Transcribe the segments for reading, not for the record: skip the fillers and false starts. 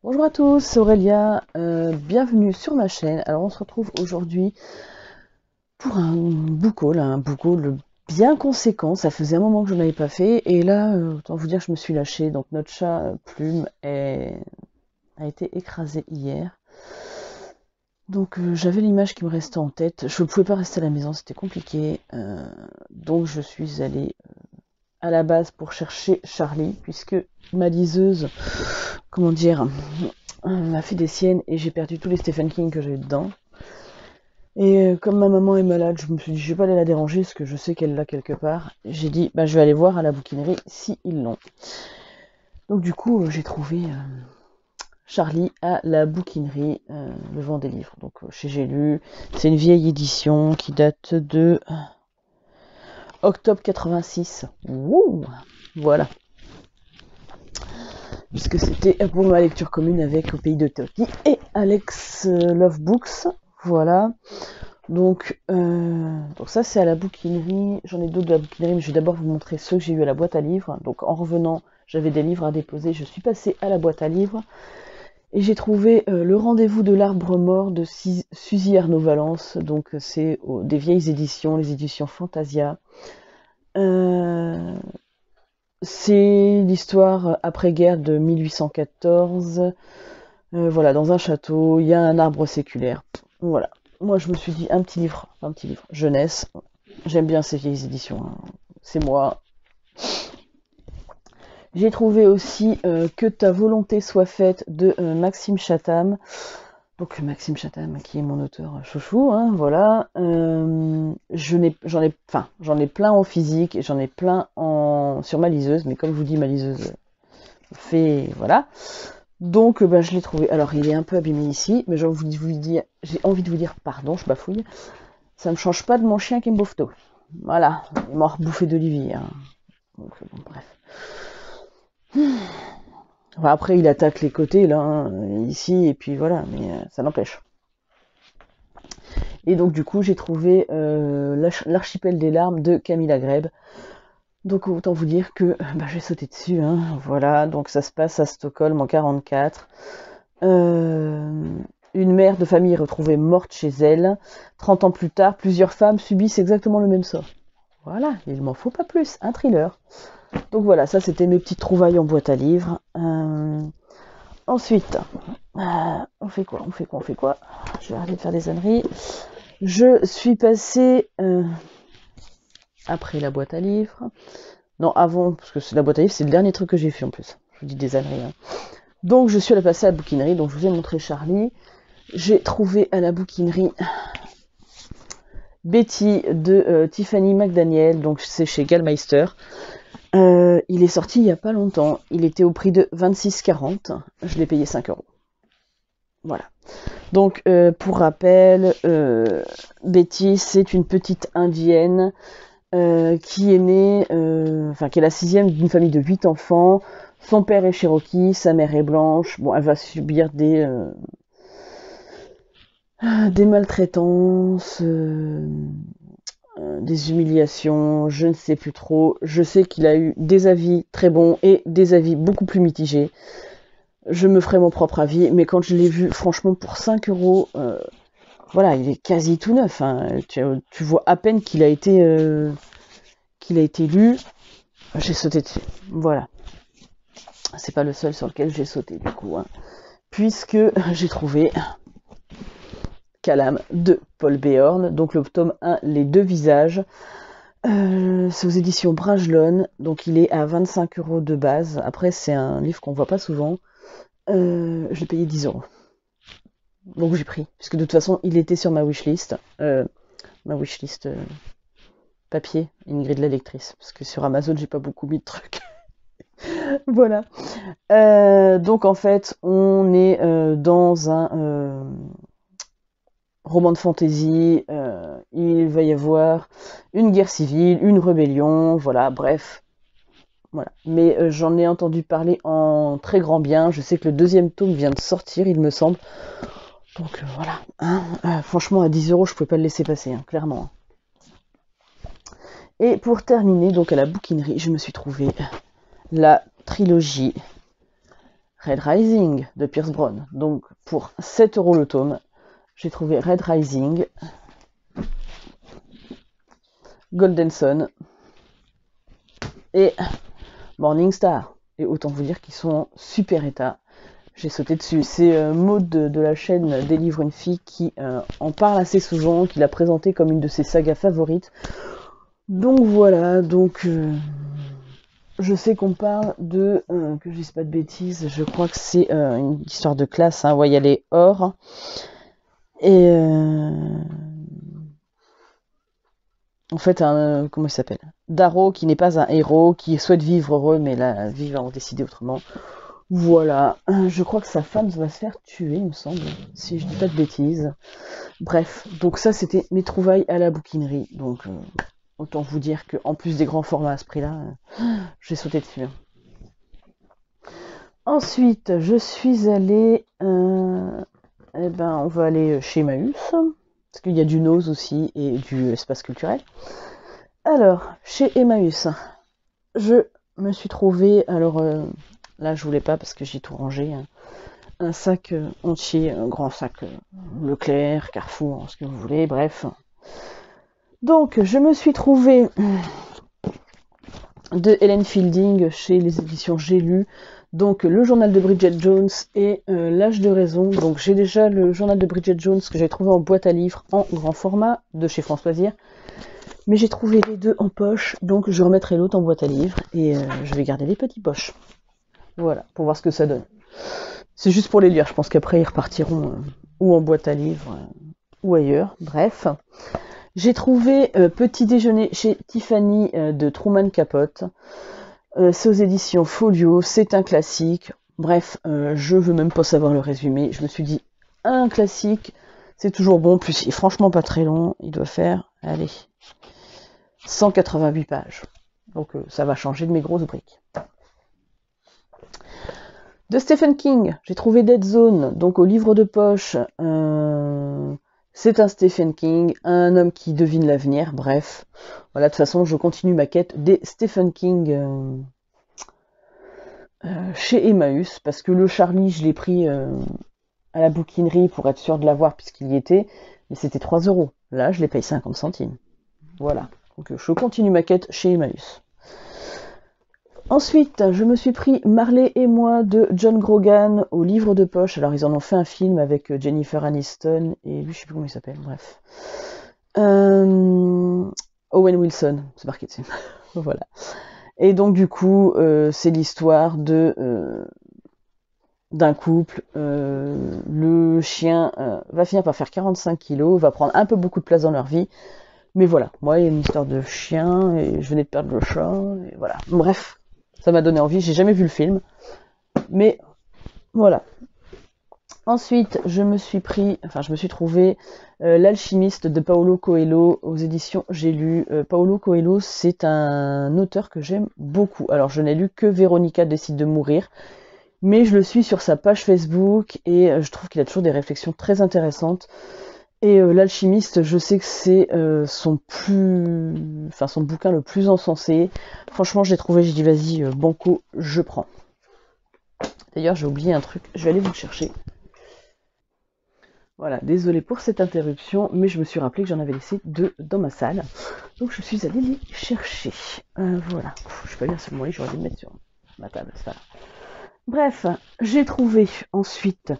Bonjour à tous, c'est Aurélia, bienvenue sur ma chaîne. Alors on se retrouve aujourd'hui pour un book haul bien conséquent. Ça faisait un moment que je n'en avais pas fait et là, autant vous dire que je me suis lâchée. Donc notre chat Plume a été écrasé hier. Donc j'avais l'image qui me restait en tête. Je ne pouvais pas rester à la maison, c'était compliqué. Donc je suis allée à la base pour chercher Charlie, puisque ma liseuse, comment dire, m'a fait des siennes et j'ai perdu tous les Stephen King que j'avais dedans. Et comme ma maman est malade, je me suis dit je vais pas aller la déranger parce que je sais qu'elle l'a quelque part. J'ai dit bah je vais aller voir à la bouquinerie si ils l'ont. Donc du coup j'ai trouvé Charlie à la bouquinerie, le vent des livres. Donc chez J'ai lu, c'est une vieille édition qui date de octobre 86. Wouh, voilà. Puisque c'était pour ma lecture commune avec Au pays de Toki et Alex Love Books. Voilà. Donc ça c'est à la bouquinerie. J'en ai d'autres de la bouquinerie, mais je vais d'abord vous montrer ceux que j'ai eu à la boîte à livres. Donc en revenant, j'avais des livres à déposer. Je suis passée à la boîte à livres et j'ai trouvé Le rendez-vous de l'arbre mort de Suzy Arnaud-Valence. Donc c'est des vieilles éditions, les éditions Fantasia. C'est l'histoire après-guerre de 1814. Voilà, dans un château, il y a un arbre séculaire. Voilà. Moi, je me suis dit un petit livre, jeunesse. J'aime bien ces vieilles éditions. Hein. C'est moi. J'ai trouvé aussi Que ta volonté soit faite de Maxime Chatham. Donc Maxime Chatham, qui est mon auteur chouchou, hein, voilà. J'en ai plein en physique et j'en ai plein sur ma liseuse, mais comme je vous dis, ma liseuse fait, voilà. Donc je l'ai trouvé. Alors il est un peu abîmé ici, mais j'ai envie de vous dire, pardon, je bafouille. Ça ne me change pas de mon chien qui me bouffe tout. Voilà, il est mort bouffé d'olivier. Hein. Donc bon, bref. Enfin, après il attaque les côtés là, hein, ici, et puis voilà, mais ça n'empêche. Et donc du coup j'ai trouvé L'archipel des larmes de Camilla Grebe. Donc autant vous dire que j'ai sauté dessus, hein. Voilà, donc ça se passe à Stockholm en 44. Une mère de famille est retrouvée morte chez elle. 30 ans plus tard, plusieurs femmes subissent exactement le même sort. Voilà, il m'en faut pas plus, un thriller. Donc voilà, ça c'était mes petites trouvailles en boîte à livres. Ensuite, on fait quoi Je vais arrêter de faire des âneries. Je suis passée après la boîte à livres. Non, avant, parce que la boîte à livres, c'est le dernier truc que j'ai fait en plus. Je vous dis des âneries. Hein. Donc je suis allée passer à la bouquinerie, donc je vous ai montré Charlie. J'ai trouvé à la bouquinerie Betty de Tiffany McDaniel, donc c'est chez Gallmeister. Il est sorti il n'y a pas longtemps. Il était au prix de 26,40. Je l'ai payé 5 €. Voilà. Donc pour rappel, Betty, c'est une petite indienne qui est née, qui est la 6e d'une famille de 8 enfants. Son père est cherokee, sa mère est blanche. Bon, elle va subir des maltraitances, des humiliations, je ne sais plus trop. Je sais qu'il a eu des avis très bons et des avis beaucoup plus mitigés. Je me ferai mon propre avis, mais quand je l'ai vu, franchement, pour 5 €, voilà, il est quasi tout neuf. Hein. Tu vois à peine qu'il a été lu. J'ai sauté dessus. Voilà. C'est pas le seul sur lequel j'ai sauté, du coup. Hein. Puisque j'ai trouvé Calam de Paul Béorn, donc le tome 1, Les deux visages. C'est aux éditions Bragelonne, donc il est à 25 € de base. Après, c'est un livre qu'on voit pas souvent. Je l'ai payé 10 €. Donc j'ai pris, puisque de toute façon, il était sur ma wishlist. Papier, Ingrid la lectrice, parce que sur Amazon, j'ai pas beaucoup mis de trucs. Voilà. Donc en fait, on est dans un roman de fantasy. Il va y avoir une guerre civile, une rébellion, voilà, bref. Voilà. Mais j'en ai entendu parler en très grand bien. Je sais que le 2e tome vient de sortir, il me semble. Donc voilà. Hein. Franchement, à 10 € je pouvais pas le laisser passer, hein, clairement. Et pour terminer, donc à la bouquinerie, je me suis trouvé la trilogie Red Rising de Pierce Brown. Donc pour 7 € le tome, j'ai trouvé Red Rising, Golden Sun et Morning Star. Et autant vous dire qu'ils sont en super état. J'ai sauté dessus. C'est Maud de la chaîne Délivre une fille qui en parle assez souvent, qui l'a présenté comme une de ses sagas favorites. Donc voilà, donc je sais qu'on parle de, que je dise pas de bêtises, je crois que c'est une histoire de classe, hein, ouais, il y a les Or, et en fait, comment il s'appelle, Darrow, qui n'est pas un héros, qui souhaite vivre heureux, mais la vie va en décider autrement. Voilà, je crois que sa femme va se faire tuer, il me semble, si je dis pas de bêtises. Bref, donc ça c'était mes trouvailles à la bouquinerie, donc autant vous dire qu'en plus des grands formats à ce prix-là, j'ai sauté dessus. Ensuite, je suis allée, eh ben, on va aller chez Emmaüs, parce qu'il y a du Nose aussi et du espace culturel. Alors, chez Emmaüs, je me suis trouvé, alors là je voulais pas parce que j'ai tout rangé, hein, un sac entier, un grand sac Leclerc, Carrefour, ce que vous voulez, bref. Donc, je me suis trouvé de Helen Fielding chez les éditions J'ai lu, donc le journal de Bridget Jones et l'âge de raison. Donc j'ai déjà le journal de Bridget Jones que j'ai trouvé en boîte à livres en grand format de chez Françoisière, mais j'ai trouvé les deux en poche, donc je remettrai l'autre en boîte à livres et je vais garder les petits poches. Voilà, pour voir ce que ça donne. C'est juste pour les lire, je pense qu'après ils repartiront ou en boîte à livres ou ailleurs, bref. J'ai trouvé Petit déjeuner chez Tiffany de Truman Capote. C'est aux éditions Folio, c'est un classique. Bref, je veux même pas savoir le résumé. Je me suis dit, un classique, c'est toujours bon. Plus, il est franchement pas très long. Il doit faire, allez, 188 pages. Donc ça va changer de mes grosses briques. De Stephen King, j'ai trouvé Dead Zone, donc au livre de poche. C'est un Stephen King, un homme qui devine l'avenir, bref. Voilà, de toute façon, je continue ma quête des Stephen King chez Emmaüs, parce que le Charlie, je l'ai pris à la bouquinerie pour être sûr de l'avoir puisqu'il y était, mais c'était 3 €. Là, je les paye 50 centimes. Voilà, donc je continue ma quête chez Emmaüs. Ensuite, je me suis pris Marley et moi de John Grogan au livre de poche. Alors, ils en ont fait un film avec Jennifer Aniston et lui, je sais plus comment il s'appelle, bref. Owen Wilson, c'est marqué dessus. Voilà. Et donc, du coup, c'est l'histoire d'un couple. Le chien va finir par faire 45 kilos, va prendre un peu beaucoup de place dans leur vie. Mais voilà, moi, il y a une histoire de chien et je venais de perdre le chat. Et voilà, bref. Ça m'a donné envie, j'ai jamais vu le film, mais voilà. Ensuite, je me suis trouvé L'Alchimiste de Paulo Coelho aux éditions J'ai lu. Paulo Coelho, c'est un auteur que j'aime beaucoup. Alors, je n'ai lu que Véronica décide de mourir, mais je le suis sur sa page Facebook et je trouve qu'il a toujours des réflexions très intéressantes. Et L'Alchimiste, je sais que c'est son bouquin le plus encensé. Franchement, je l'ai trouvé, j'ai dit vas-y, banco, je prends. D'ailleurs, j'ai oublié un truc, je vais aller vous le chercher. Voilà, désolée pour cette interruption, mais je me suis rappelé que j'en avais laissé 2 dans ma salle. Donc je suis allée les chercher. Voilà, je suis pas bien sur mon lit, j'aurais dû le mettre sur ma table, c'est pas grave. Bref, j'ai trouvé ensuite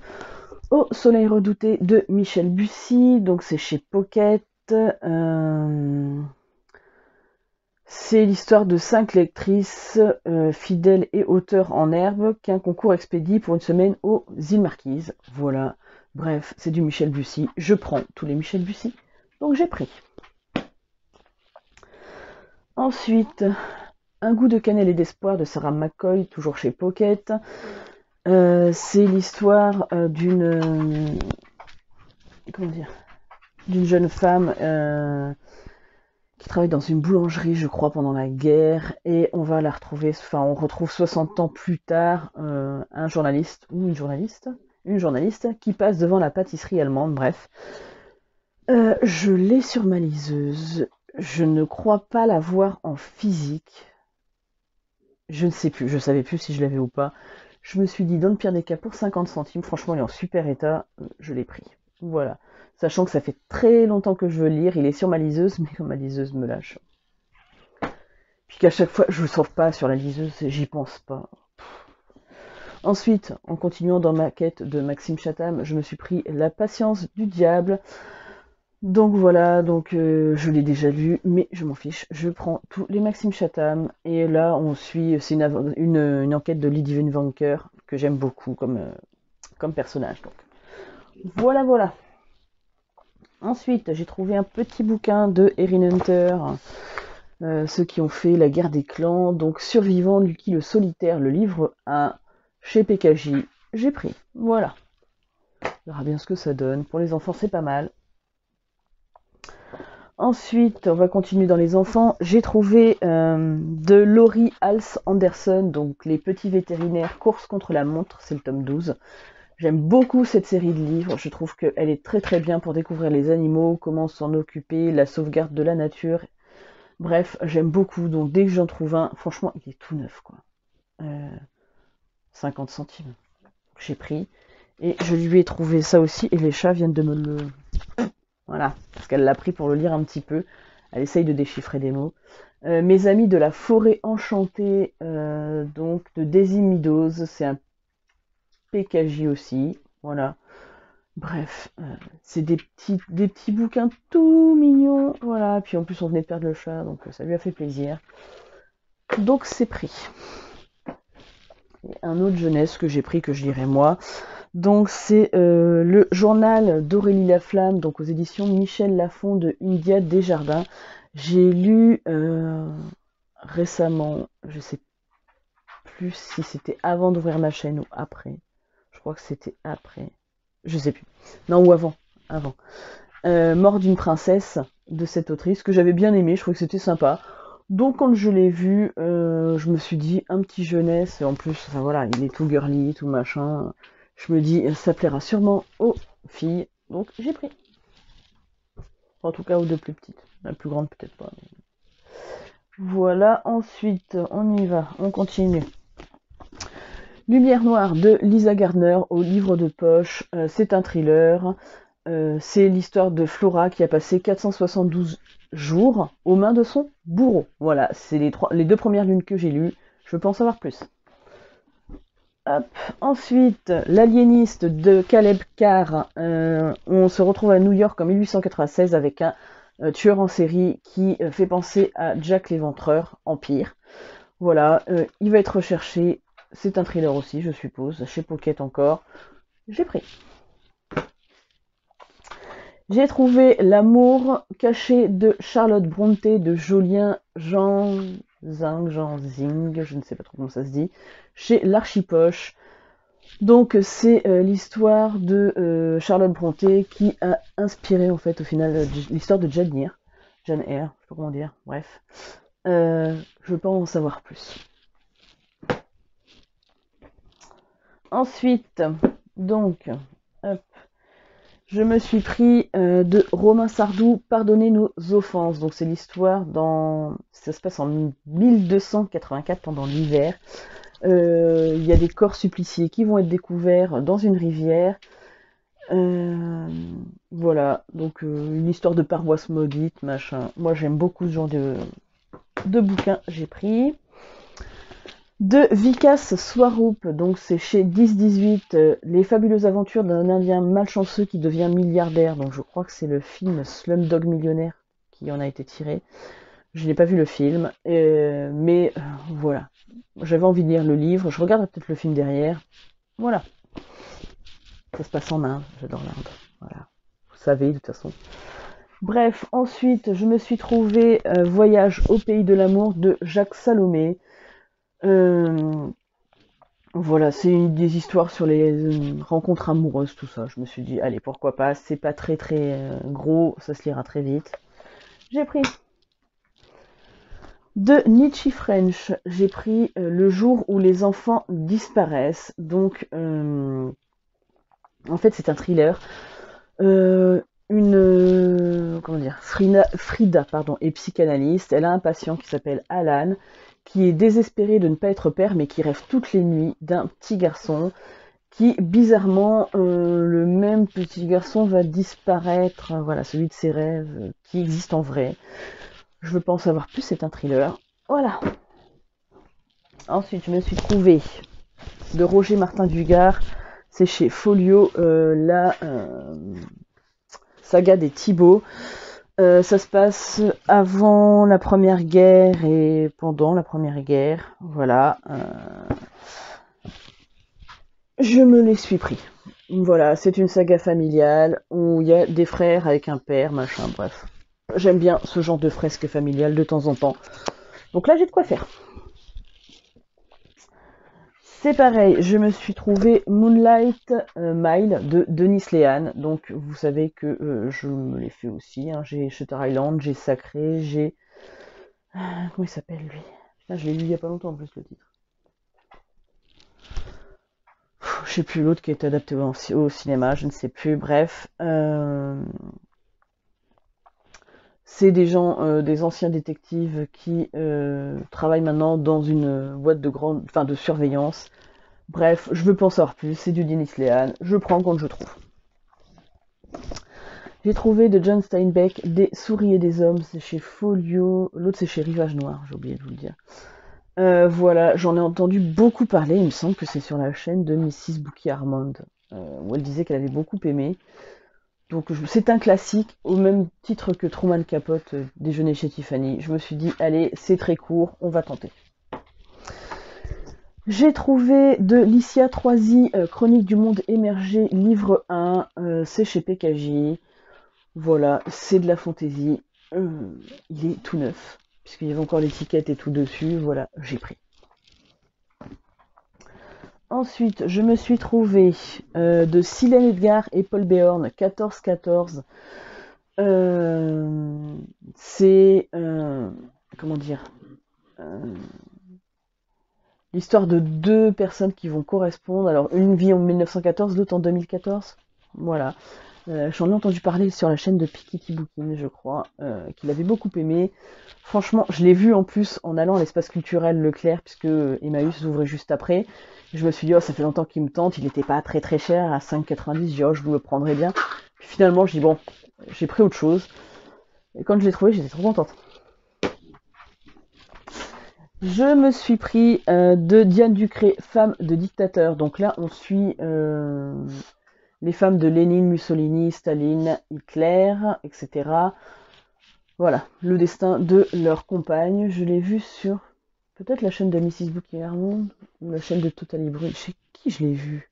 Au soleil redouté de Michel Bussy, donc c'est chez Pocket. C'est l'histoire de 5 lectrices fidèles et auteurs en herbe qu'un concours expédie pour une semaine aux îles Marquises. Voilà, bref, c'est du Michel Bussy. Je prends tous les Michel Bussy, donc j'ai pris. Ensuite, Un goût de cannelle et d'espoir de Sarah McCoy, toujours chez Pocket. C'est l'histoire d'une jeune femme qui travaille dans une boulangerie, je crois, pendant la guerre, et on retrouve 60 ans plus tard un journaliste ou une journaliste qui passe devant la pâtisserie allemande, bref. Je l'ai sur ma liseuse, je ne crois pas l'avoir en physique. Je ne sais plus, je savais plus si je l'avais ou pas. Je me suis dit, dans le pire des cas, pour 50 centimes, franchement, il est en super état, je l'ai pris. Voilà. Sachant que ça fait très longtemps que je veux le lire, il est sur ma liseuse, mais comme ma liseuse me lâche. Puis qu'à chaque fois, je ne le sauve pas sur la liseuse, j'y pense pas. Ensuite, en continuant dans ma quête de Maxime Chatham, je me suis pris La patience du diable. Donc voilà, je l'ai déjà lu, mais je m'en fiche. Je prends tous les Maxime Chatham, et là on suit, c'est une enquête de Lydie Van Vanker, que j'aime beaucoup comme personnage. Donc voilà, voilà. Ensuite, j'ai trouvé un petit bouquin de Erin Hunter, ceux qui ont fait la guerre des clans, donc Survivant, Lucky le solitaire, le livre 1, chez PKJ, j'ai pris. Voilà. On verra bien ce que ça donne. Pour les enfants, c'est pas mal. Ensuite, on va continuer dans les enfants. J'ai trouvé de Laurie Hals Anderson, donc Les petits vétérinaires, course contre la montre, c'est le tome 12. J'aime beaucoup cette série de livres, je trouve qu'elle est très très bien pour découvrir les animaux, comment s'en occuper, la sauvegarde de la nature. Bref, j'aime beaucoup, donc dès que j'en trouve un, franchement, il est tout neuf, quoi. 50 centimes. J'ai pris. Et je lui ai trouvé ça aussi, et les chats viennent de me le... Voilà, parce qu'elle l'a pris pour le lire un petit peu. Elle essaye de déchiffrer des mots. Mes amis de la forêt enchantée, donc de Daisy Meadows, c'est un PKJ aussi. Voilà. Bref, c'est des petits bouquins tout mignons. Voilà, puis en plus on venait de perdre le chat, donc ça lui a fait plaisir. Donc c'est pris. Et un autre jeunesse que j'ai pris, que je lirai moi. Donc c'est le journal d'Aurélie Laflamme, donc aux éditions Michel Lafon de India Desjardins. J'ai lu récemment, je sais plus si c'était avant d'ouvrir ma chaîne ou après. Je crois que c'était après. Je sais plus. Non, ou avant. Avant. Mort d'une princesse de cette autrice que j'avais bien aimé, je trouvais que c'était sympa. Donc quand je l'ai vu, je me suis dit un petit jeunesse, et en plus, enfin voilà, il est tout girly, tout machin. Je me dis, ça plaira sûrement aux filles, donc j'ai pris. En tout cas aux deux plus petites. La plus grande peut-être pas. Mais... Voilà, ensuite, on y va, on continue. Lumière noire de Lisa Gardner au livre de poche, c'est un thriller. C'est l'histoire de Flora qui a passé 472 jours aux mains de son bourreau. Voilà, c'est les deux premières lunes que j'ai lues. Je peux en savoir plus. Hop. Ensuite, L'aliéniste de Caleb Carr. On se retrouve à New York en 1896 avec un tueur en série qui fait penser à Jack l'Éventreur, Empire. Voilà, il va être recherché. C'est un thriller aussi, je suppose. Chez Pocket encore. J'ai pris. J'ai trouvé L'amour caché de Charlotte Brontë de Jolien Jean Zing, je ne sais pas trop comment ça se dit, chez l'Archipoche. Donc c'est l'histoire de Charlotte Brontë qui a inspiré en fait au final l'histoire de Jane Eyre, je sais pas comment dire, bref. Je veux pas en savoir plus. Ensuite, donc, hop, je me suis pris de Romain Sardou, Pardonnez nos offenses. Donc c'est l'histoire ça se passe en 1284 pendant l'hiver. Il y a des corps suppliciés qui vont être découverts dans une rivière. Voilà, donc une histoire de paroisse maudite, machin. Moi j'aime beaucoup ce genre de bouquins, j'ai pris. De Vikas Swarup, donc c'est chez 10-18, Les fabuleuses aventures d'un Indien malchanceux qui devient milliardaire. Donc je crois que c'est le film Slumdog Millionnaire qui en a été tiré. Je n'ai pas vu le film, mais voilà. J'avais envie de lire le livre, je regarde peut-être le film derrière. Voilà. Ça se passe en Inde, j'adore l'Inde. Voilà. Vous savez, de toute façon. Bref, ensuite, je me suis trouvé Voyage au pays de l'amour de Jacques Salomé. Voilà, c'est des histoires sur les rencontres amoureuses, tout ça. Je me suis dit, allez, pourquoi pas. C'est pas très très gros, ça se lira très vite. J'ai pris. De Nietzsche French, j'ai pris Le jour où les enfants disparaissent. Donc, en fait, c'est un thriller. Comment dire, Frida, pardon, est psychanalyste. Elle a un patient qui s'appelle Alan, qui est désespéré de ne pas être père, mais qui rêve toutes les nuits d'un petit garçon, qui, bizarrement, le même petit garçon va disparaître, voilà, celui de ses rêves, qui existe en vrai. Je veux pas en savoir plus, c'est un thriller. Voilà. Ensuite, je me suis trouvée de Roger Martin Dugard, c'est chez Folio, la saga des Thibauts. Ça se passe avant la Première Guerre et pendant la Première Guerre. Voilà. Je me les suis pris. Voilà, c'est une saga familiale où il y a des frères avec un père, machin, bref. J'aime bien ce genre de fresque familiale de temps en temps. Donc là, j'ai de quoi faire. C'est pareil, je me suis trouvé Moonlight Mile de Denis Lehan. Donc vous savez que je me l'ai fait aussi. Hein. J'ai Shutter Island, j'ai Sacré, j'ai... comment il s'appelle lui? Putain, je l'ai lu il y a pas longtemps en plus le titre. Je sais plus l'autre qui est adapté au cinéma, je ne sais plus. Bref, c'est des gens, des anciens détectives qui travaillent maintenant dans une boîte de surveillance. Bref, je veux pas en savoir plus, c'est du Denis Lehan, je prends quand je trouve. J'ai trouvé de John Steinbeck Des souris et des hommes, c'est chez Folio, l'autre c'est chez Rivage Noir, j'ai oublié de vous le dire. Voilà, j'en ai entendu beaucoup parler, il me semble que c'est sur la chaîne de Mrs. Bookie Armand, où elle disait qu'elle avait beaucoup aimé. Donc c'est un classique, au même titre que Truman Capote, Déjeuner chez Tiffany. Je me suis dit, allez, c'est très court, on va tenter. J'ai trouvé de Licia Troisi, Chronique du monde émergé, livre 1, c'est chez PKJ. Voilà, c'est de la fantaisie. Il est tout neuf, puisqu'il y avait encore l'étiquette et tout dessus. Voilà, j'ai pris. Ensuite, je me suis trouvé de Silène Edgar et Paul Béorn, 14-14. C'est... comment dire l'histoire de deux personnes qui vont correspondre. Alors, une vit en 1914, l'autre en 2014. Voilà. J'en ai entendu parler sur la chaîne de Pikiti Booking, je crois, qu'il avait beaucoup aimé. Franchement, je l'ai vu en plus en allant à l'espace culturel Leclerc, puisque Emmaüs ouvrait juste après. Je me suis dit, oh, ça fait longtemps qu'il me tente, il n'était pas très très cher, à 5,90, j'ai dit, oh, je vous le prendrai bien. Puis finalement, j'ai dit, bon, j'ai pris autre chose. Et quand je l'ai trouvé, j'étais trop contente. Je me suis pris de Diane Ducré, Femme de dictateur. Donc là, on suit les femmes de Lénine, Mussolini, Staline, Hitler, etc. Voilà, le destin de leur compagne. Je l'ai vu sur peut-être la chaîne de Mrs. Bookie Armand ou la chaîne de Total Libri. Chez qui je l'ai vu?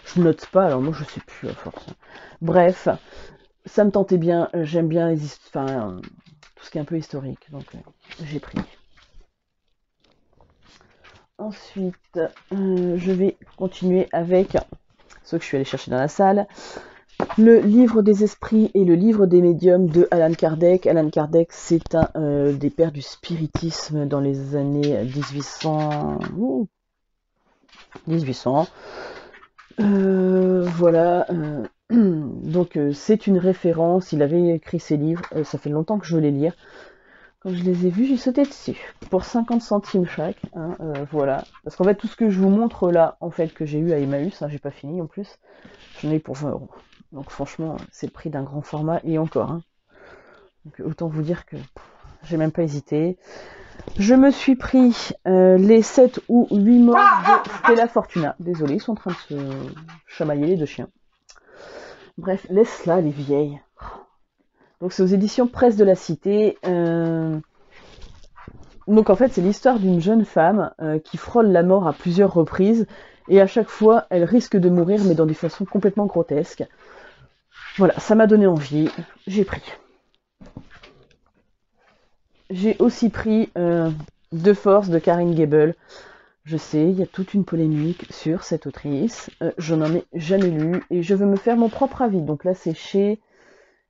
Je note pas, alors moi je sais plus à force. Bref, ça me tentait bien. J'aime bien tout ce qui est un peu historique, donc j'ai pris. Ensuite, je vais continuer avec ce que je suis allée chercher dans la salle. Le livre des esprits et le livre des médiums de Allan Kardec. Allan Kardec, c'est un des pères du spiritisme dans les années 1800. 1800. Voilà. Donc, c'est une référence. Il avait écrit ses livres. Ça fait longtemps que je veux les lire. Quand je les ai vus, j'ai sauté dessus. Pour 50 centimes chaque. Hein, voilà. Parce qu'en fait, tout ce que je vous montre là, en fait, que j'ai eu à Emmaüs, hein, j'ai pas fini en plus, j'en ai eu pour 20 €. Donc franchement, c'est le prix d'un grand format et encore. Hein. Donc, autant vous dire que j'ai même pas hésité. Je me suis pris les 7 ou 8 morts de Stella Fortuna. Désolée, ils sont en train de se chamailler les deux chiens. Bref, laisse-la les vieilles. Donc c'est aux éditions Presse de la Cité. Donc en fait, c'est l'histoire d'une jeune femme qui frôle la mort à plusieurs reprises. Et à chaque fois, elle risque de mourir, mais dans des façons complètement grotesques. Voilà, ça m'a donné envie. J'ai pris. J'ai aussi pris De Force de Karine Gable. Je sais, il y a toute une polémique sur cette autrice. Je n'en ai jamais lu et je veux me faire mon propre avis. Donc là, c'est chez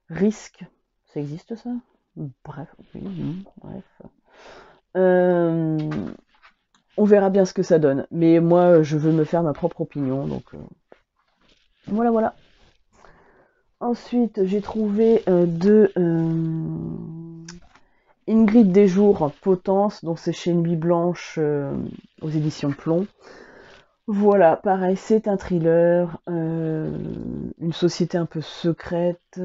Risque. Ça existe ça? Bref, oui, bref. On verra bien ce que ça donne. Mais moi, je veux me faire ma propre opinion. Donc voilà, voilà. Ensuite, j'ai trouvé de Ingrid Desjours, Potence, donc c'est chez Nuit Blanche aux éditions Plomb. Voilà, pareil, c'est un thriller, une société un peu secrète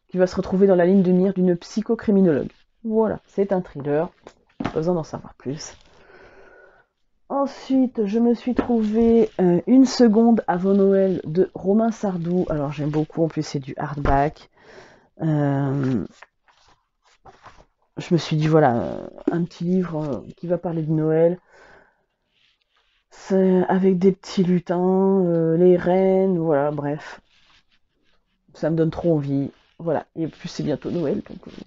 qui va se retrouver dans la ligne de mire d'une psychocriminologue. Voilà, c'est un thriller, pas besoin d'en savoir plus. Ensuite, je me suis trouvé Une seconde avant Noël de Romain Sardou. Alors j'aime beaucoup, en plus c'est du hardback. Je me suis dit voilà, un petit livre qui va parler de Noël. C'est avec des petits lutins, les reines, voilà, bref. Ça me donne trop envie. Voilà, et en plus c'est bientôt Noël,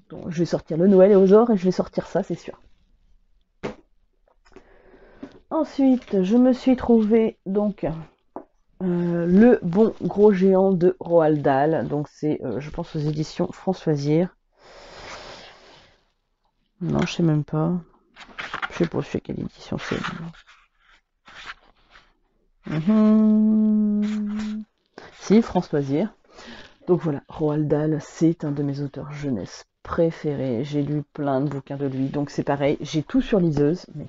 donc je vais sortir le Noël et aux or et je vais sortir ça, c'est sûr. Ensuite, je me suis trouvé donc Le bon gros géant de Roald Dahl. Donc c'est, je pense, aux éditions Françoisière. Non, je sais même pas. Je sais pas chez quelle édition c'est. Si, Françoisière. Donc voilà, Roald Dahl, c'est un de mes auteurs jeunesse préférés. J'ai lu plein de bouquins de lui. Donc c'est pareil, j'ai tout sur liseuse, mais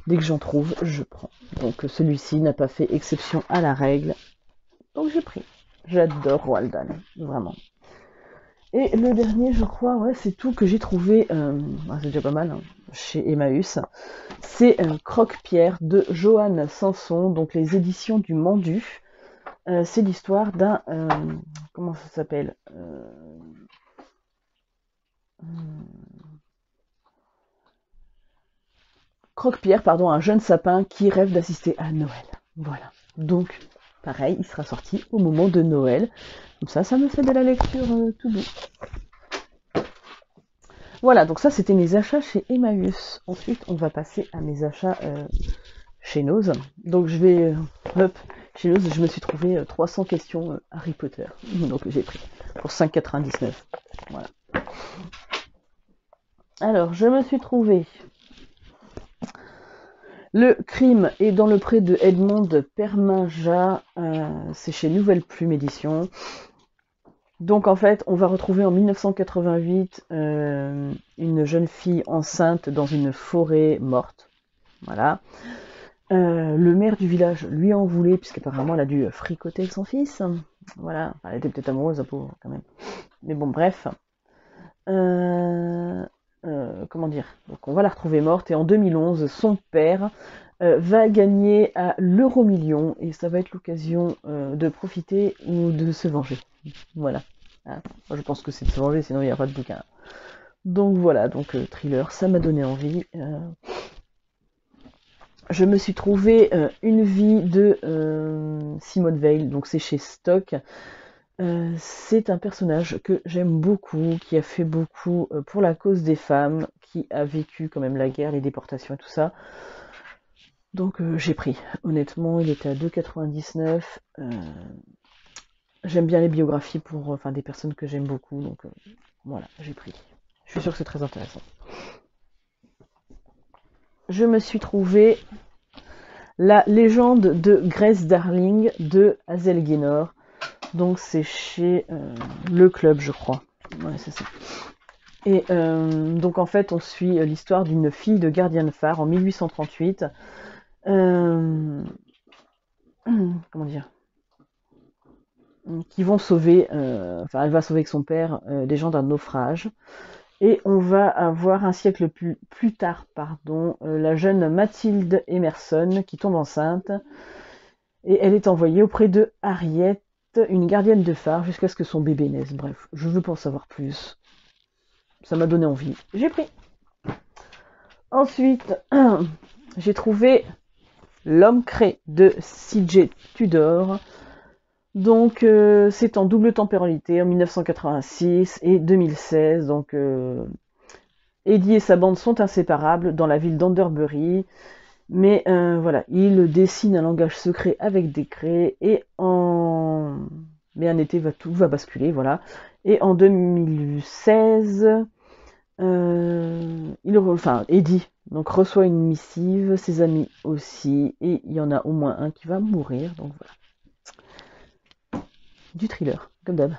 dès que j'en trouve, je prends. Donc celui-ci n'a pas fait exception à la règle. Donc j'ai pris. J'adore Roald Dahl, vraiment. Et le dernier, je crois, ouais, c'est tout que j'ai trouvé, c'est déjà pas mal, hein, chez Emmaüs. C'est Croque-Pierre de Johann Sanson, donc les éditions du Mendu. C'est l'histoire d'un... comment ça s'appelle Croque-Pierre, pardon, un jeune sapin qui rêve d'assister à Noël. Voilà. Donc, pareil, il sera sorti au moment de Noël. Comme ça me fait de la lecture tout doux. Voilà, donc ça c'était mes achats chez Emmaüs. Ensuite, on va passer à mes achats chez Nose. Donc je vais, hop, chez Nose, je me suis trouvé 300 questions Harry Potter. Donc j'ai pris pour 5,99. Voilà. Alors, je me suis trouvé Le crime est dans le pré de Edmond Perminja. C'est chez Nouvelle Plume Édition. Donc en fait, on va retrouver en 1988 une jeune fille enceinte dans une forêt morte. Voilà. Le maire du village lui en voulait, puisqu'apparemment elle a dû fricoter avec son fils. Voilà. Enfin, elle était peut-être amoureuse, la pauvre, quand même. Mais bon, bref. Comment dire? Donc on va la retrouver morte, et en 2011, son père va gagner à l'euro-million, et ça va être l'occasion de profiter ou de se venger. Voilà. Hein, moi je pense que c'est de se venger, sinon il n'y a pas de bouquin. Donc voilà, donc thriller, ça m'a donné envie. Je me suis trouvé Une vie de Simone Veil, donc c'est chez Stock. C'est un personnage que j'aime beaucoup, qui a fait beaucoup pour la cause des femmes, qui a vécu quand même la guerre, les déportations et tout ça. Donc j'ai pris. Honnêtement, il était à 2,99. J'aime bien les biographies pour des personnes que j'aime beaucoup, donc voilà, j'ai pris. Je suis sûre que c'est très intéressant. Je me suis trouvé La légende de Grace Darling de Hazel Gaynor. Donc c'est chez Le Club, je crois. Ouais, c'est ça. Et donc en fait, on suit l'histoire d'une fille de gardien de phare en 1838. Comment dire, qui vont sauver, elle va sauver avec son père des gens d'un naufrage. Et on va avoir un siècle plus tard, la jeune Mathilde Emerson qui tombe enceinte. Et elle est envoyée auprès de Harriet, une gardienne de phare, jusqu'à ce que son bébé naisse. Bref, je veux pas en savoir plus. Ça m'a donné envie. J'ai pris. Ensuite, j'ai trouvé L'homme crée de C.J. Tudor. Donc c'est en double temporalité en 1986 et 2016. Donc Eddie et sa bande sont inséparables dans la ville d'Anderbury. Mais voilà, il dessine un langage secret avec des craies mais un été tout va basculer, voilà. Et en 2016, Eddie donc reçoit une missive, ses amis aussi, et il y en a au moins un qui va mourir, donc voilà. Du thriller, comme d'hab.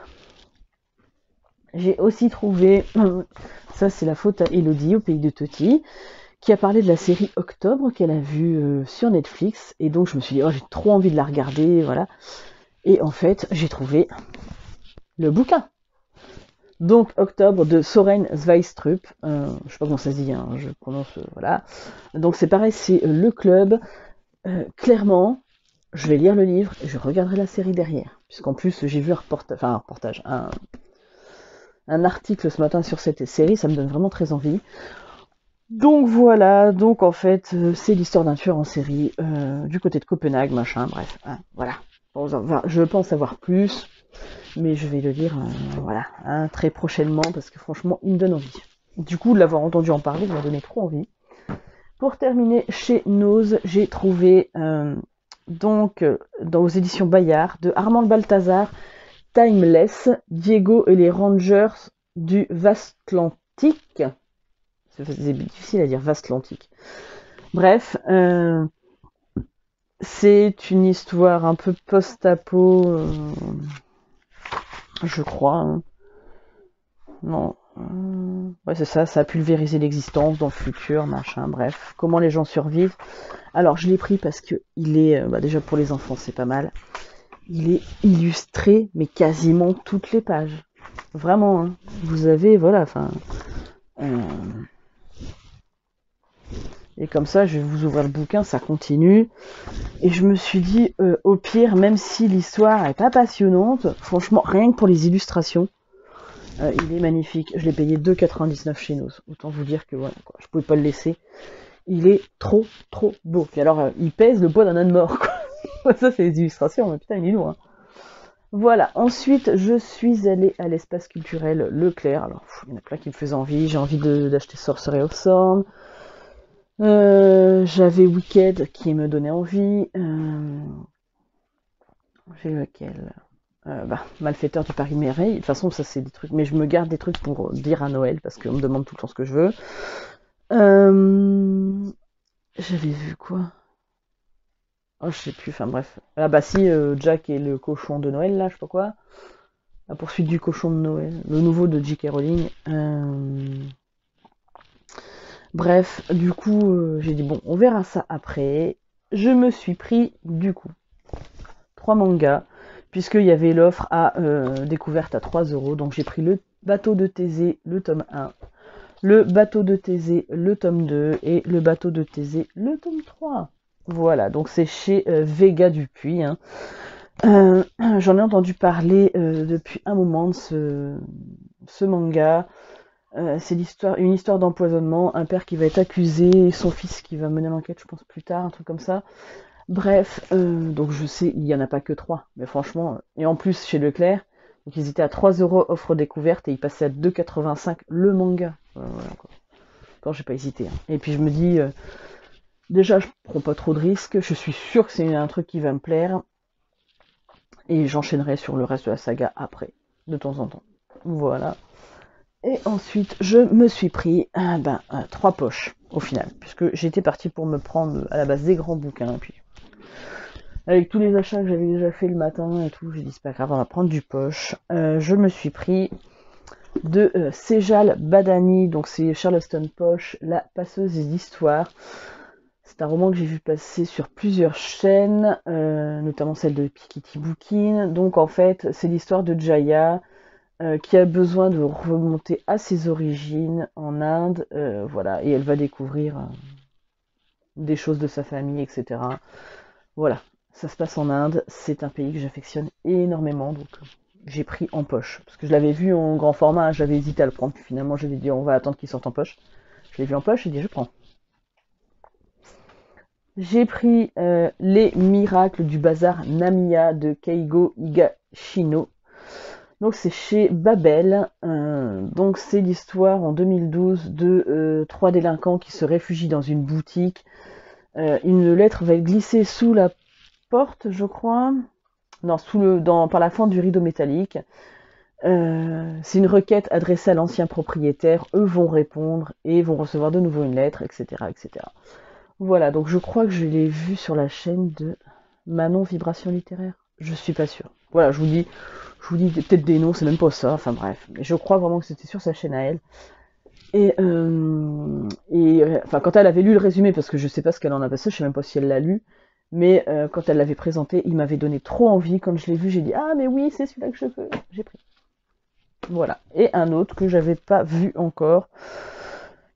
J'ai aussi trouvé, ça c'est la faute à Elodie au pays de Toti, qui a parlé de la série Octobre qu'elle a vue sur Netflix. Et donc je me suis dit, oh, j'ai trop envie de la regarder, voilà. Et en fait, j'ai trouvé le bouquin. Donc Octobre de Soren Sveistrup, je sais pas comment ça se dit, hein, je prononce, voilà. Donc c'est pareil, c'est le club. Clairement, je vais lire le livre et je regarderai la série derrière. Puisqu'en plus, j'ai vu un article ce matin sur cette série, ça me donne vraiment très envie. Donc voilà, donc en fait, c'est l'histoire d'un tueur en série du côté de Copenhague, machin, bref, hein, voilà. Bon, je pense avoir plus, mais je vais le lire, voilà, hein, très prochainement, parce que franchement, il me donne envie. Du coup, de l'avoir entendu en parler, il m'a donné trop envie. Pour terminer, chez Nose, j'ai trouvé dans aux éditions Bayard de Armand Balthazar, Timeless, Diego et les Rangers du Vastlantique. C'est difficile à dire, Vastlantique. Bref, c'est une histoire un peu post-apo, je crois. Hein. Non. Ouais, c'est ça, ça a pulvérisé l'existence dans le futur, machin, bref. Comment les gens survivent. Alors, je l'ai pris parce que il est, déjà pour les enfants, c'est pas mal. Il est illustré, mais quasiment toutes les pages. Vraiment, hein. Vous avez, voilà, enfin... Et comme ça, je vais vous ouvrir le bouquin, ça continue. Et je me suis dit, au pire, même si l'histoire est pas passionnante, franchement, rien que pour les illustrations, il est magnifique. Je l'ai payé 2,99 chez nous. Autant vous dire que voilà, quoi, je pouvais pas le laisser. Il est trop, trop beau. Puis alors, il pèse le poids d'un âne mort, quoi. Ça, c'est les illustrations, mais putain, il est lourd. Hein. Voilà. Ensuite, je suis allée à l'espace culturel Leclerc. Alors, il y en a plein qui me faisaient envie. J'ai envie d'acheter Sorcerer of Thorn. J'avais Wicked qui me donnait envie. J'ai lequel Malfaiteur du Paris Merveille. De toute façon, ça c'est des trucs, mais je me garde des trucs pour dire à Noël parce qu'on me demande tout le temps ce que je veux. J'avais vu quoi? Oh, je sais plus. Enfin bref. Ah bah si, Jack et le cochon de Noël là, je sais pas quoi. La poursuite du cochon de Noël, le nouveau de J.K. Rowling. Bref, du coup, j'ai dit bon, on verra ça après. Je me suis pris du coup 3 mangas, puisqu'il y avait l'offre à découverte à 3€. Donc j'ai pris le bateau de Thésée, le tome 1, le bateau de Thésée, le tome 2, et le bateau de Thésée, le tome 3. Voilà, donc c'est chez Vega Dupuis. Hein. J'en ai entendu parler depuis un moment de ce manga. C'est une histoire d'empoisonnement, un père qui va être accusé, son fils qui va mener l'enquête, je pense plus tard, un truc comme ça. Bref, donc je sais, il n'y en a pas que 3, mais franchement, et en plus chez Leclerc, donc ils étaient à 3€ offre découverte et ils passaient à 2,85€ le manga. Voilà, quoi. Quand j'ai pas hésité. Hein. Et puis je me dis, déjà je prends pas trop de risques, je suis sûre que c'est un truc qui va me plaire, et j'enchaînerai sur le reste de la saga après, de temps en temps. Voilà. Et ensuite, je me suis pris 3 poches au final, puisque j'étais partie pour me prendre à la base des grands bouquins, et puis avec tous les achats que j'avais déjà fait le matin et tout, j'ai dit c'est pas grave, on va prendre du poche. Je me suis pris de Sejal Badani, donc c'est Charleston Poche, La passeuse d'histoire. C'est un roman que j'ai vu passer sur plusieurs chaînes, notamment celle de Piketty Bookin. Donc en fait, c'est l'histoire de Jaya, qui a besoin de remonter à ses origines en Inde, voilà, et elle va découvrir des choses de sa famille, etc. Voilà, ça se passe en Inde, c'est un pays que j'affectionne énormément, donc j'ai pris en poche, parce que je l'avais vu en grand format, j'avais hésité à le prendre, puis finalement j'avais dit on va attendre qu'il sorte en poche. Je l'ai vu en poche, j'ai dit je prends. J'ai pris Les miracles du bazar Namiya de Keigo Higashino. Donc c'est chez Babel. Donc c'est l'histoire en 2012 de 3 délinquants qui se réfugient dans une boutique. Une lettre va être glissée sous la porte, je crois. Non, par la fente du rideau métallique. C'est une requête adressée à l'ancien propriétaire. Eux vont répondre et vont recevoir de nouveau une lettre, etc., etc. Voilà, donc je crois que je l'ai vu sur la chaîne de Manon Vibration Littéraire. Je suis pas sûre. Voilà, je vous dis peut-être des noms, c'est même pas ça, enfin bref. Mais je crois vraiment que c'était sur sa chaîne à elle. Enfin, quand elle avait lu le résumé, parce que je sais pas ce qu'elle en a passé, je sais même pas si elle l'a lu, mais quand elle l'avait présenté, il m'avait donné trop envie. Quand je l'ai vu, j'ai dit ah mais oui, c'est celui-là que je veux. J'ai pris. Voilà. Et un autre que j'avais pas vu encore.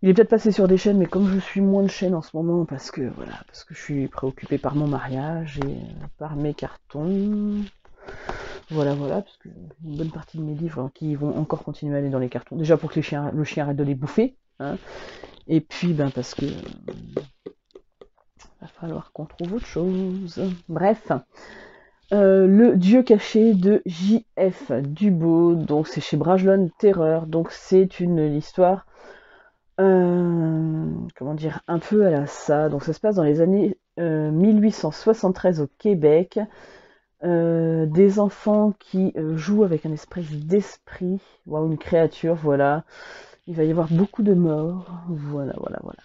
Il est peut-être passé sur des chaînes, mais comme je suis moins de chaînes en ce moment, parce que voilà, parce que je suis préoccupée par mon mariage et par mes cartons. Voilà, voilà, parce que une bonne partie de mes livres qui vont encore continuer à aller dans les cartons. Déjà pour que le chien arrête de les bouffer, hein. Et puis ben parce que va falloir qu'on trouve autre chose. Bref, le Dieu caché de J.F. Dubeau, donc c'est chez Brajlon Terreur, donc c'est une histoire, comment dire, un peu à la ça. Donc ça se passe dans les années 1873 au Québec. Des enfants qui jouent avec un espèce d'esprit, ou une créature, voilà. Il va y avoir beaucoup de morts, voilà, voilà, voilà.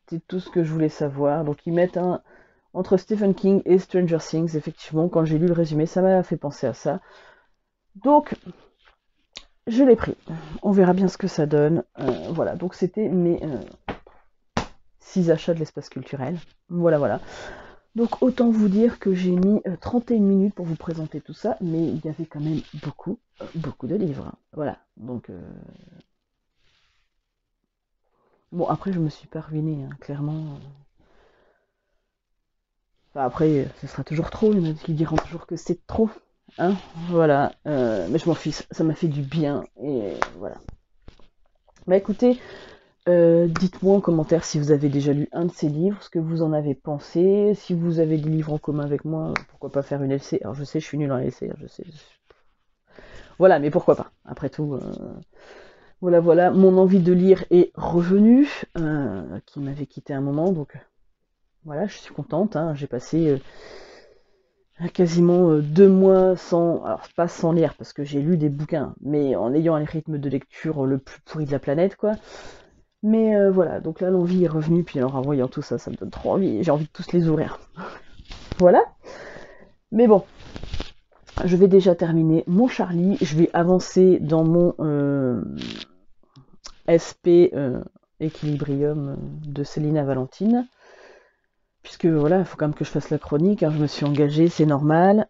C'est tout ce que je voulais savoir. Donc ils mettent entre Stephen King et Stranger Things, effectivement, quand j'ai lu le résumé, ça m'a fait penser à ça. Donc, je l'ai pris. On verra bien ce que ça donne. Voilà, donc c'était mes 6 achats de l'espace culturel. Voilà, voilà. Donc autant vous dire que j'ai mis 31 minutes pour vous présenter tout ça, mais il y avait quand même beaucoup, beaucoup de livres. Voilà, donc... Bon, après, je me suis pas ruinée, hein, clairement. Enfin, après, ce sera toujours trop, il y en a qui diront toujours que c'est trop. Hein, voilà, mais je m'en fiche, ça m'a fait du bien, et voilà. Bah écoutez, dites-moi en commentaire si vous avez déjà lu un de ces livres, ce que vous en avez pensé, si vous avez des livres en commun avec moi, pourquoi pas faire une LC. Alors je sais, je suis nulle en LC, je sais. Voilà, mais pourquoi pas, après tout. Voilà, voilà, mon envie de lire est revenue, qui m'avait quitté un moment, donc voilà, je suis contente, hein, j'ai passé quasiment 2 mois sans, alors pas sans lire, parce que j'ai lu des bouquins, mais en ayant un rythme de lecture le plus pourri de la planète, quoi. Mais voilà, donc là l'envie est revenue, puis alors en voyant tout ça, ça me donne trop envie, j'ai envie de tous les ouvrir. Voilà, mais bon, je vais déjà terminer mon Charlie, je vais avancer dans mon SP Equilibrium de Célina Valentine. Puisque voilà, il faut quand même que je fasse la chronique, hein, je me suis engagée, c'est normal.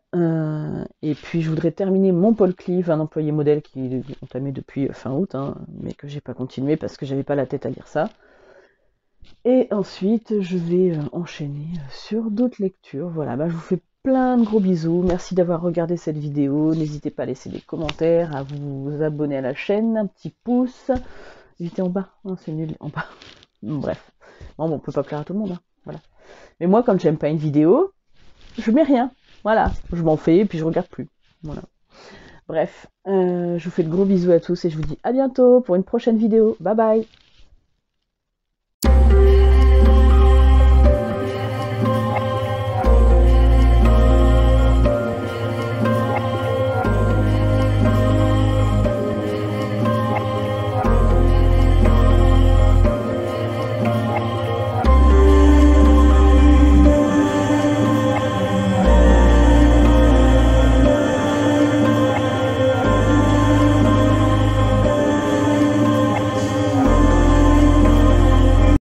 Et puis je voudrais terminer mon Paul Clive, un employé modèle qui est entamé depuis fin août, hein, mais que j'ai pas continué parce que j'avais pas la tête à lire ça. Et ensuite, je vais enchaîner sur d'autres lectures. Voilà, bah, je vous fais plein de gros bisous. Merci d'avoir regardé cette vidéo. N'hésitez pas à laisser des commentaires, à vous abonner à la chaîne, un petit pouce. J'étais en bas, hein, c'est nul, en bas. Bref, bon, on peut pas plaire à tout le monde, hein. Voilà. Mais moi, quand j'aime pas une vidéo, je mets rien. Voilà, je m'en fais et puis je regarde plus. Voilà. Bref, je vous fais de gros bisous à tous et je vous dis à bientôt pour une prochaine vidéo. Bye bye.